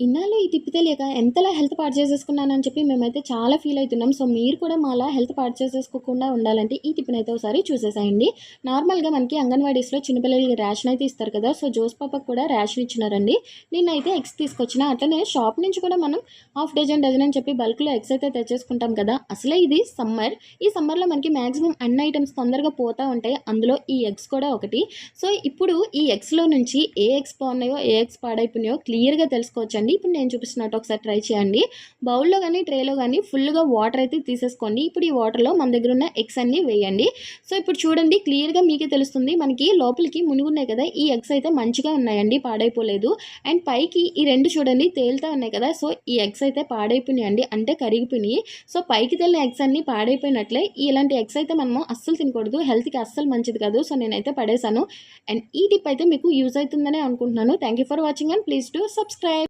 ఇన్నాళ్ళు ఈ తిప్పి తెలియక ఎంతలా హెల్త్ పాడు చేసేసుకున్నానని చెప్పి మేమైతే చాలా ఫీల్ అవుతున్నాం. సో, మీరు కూడా మాలా హెల్త్ పాడు చేసేసుకోకుండా ఉండాలంటే ఈ టిప్‌నైతే ఒకసారి చూసేసేయండి. నార్మల్‌గా మనకి అంగన్‌వాడీస్‌లో చిన్న పిల్లలకి రేషన్ అయితే ఇస్తారు కదా! సో, జోస్ పాపకి కూడా రేషన్ ఇచ్చినారండి. నిన్నైతే ఎగ్స్ తీసుకొచ్చిన. అట్లనే షాప్ నుంచి కూడా మనం హాఫ్ డజన్, డజన్ అని చెప్పి బల్క్‌లో ఎగ్స్ అయితే తెచ్చేసుకుంటాం కదా! అసలే ఇది సమ్మర్. ఈ సమ్మర్‌లో మనకి మాక్సిమం అన్ని ఐటెమ్స్ తొందరగా పోతా ఉంటాయి. అందులో ఈ ఎగ్స్ కూడా ఒకటి. సో, ఇప్పుడు ఈ ఎగ్స్‌లో నుంచి ఏ ఎగ్స్ బాగున్నాయో, ఏ ఎగ్స్ పాడైపోయినాయో క్లియర్‌గా తెలుసుకోవచ్చండి. ఇప్పుడు నేను చూపిస్తున్నట్టు ఒకసారి ట్రై చేయండి. బౌల్‌లో గానీ, ట్రేలో గానీ ఫుల్‌గా వాటర్ అయితే తీసేసుకోండి. ఇప్పుడు ఈ వాటర్‌లో మన దగ్గర ఉన్న ఎగ్స్ అన్నీ వేయండి. సో, ఇప్పుడు చూడండి క్లియర్‌గా మీకే తెలుస్తుంది. మనకి లోపలికి మునిగున్నాయి కదా! ఈ ఎగ్స్ అయితే మంచిగా ఉన్నాయండి, పాడైపోలేదు. అండ్ పైకి ఈ 2 చూడండి తేలుతా ఉన్నాయి కదా! సో, ఈ ఎగ్స్ అయితే పాడైపోయినాయండి, అంటే కరిగిపోయినాయి. సో, పైకి తేలిన ఎగ్స్ అన్నీ పాడైపోయినట్లే. ఇలాంటి ఎగ్స్ అయితే మనము అస్సలు తినకూడదు. హెల్త్‌కి అస్సలు మంచిది కాదు. సో, నేనైతే పడేశాను. అండ్ ఈ టిప్ అయితే మీకు యూజ్ అవుతుందనే అనుకుంటున్నాను. Thank you for watching and please do subscribe.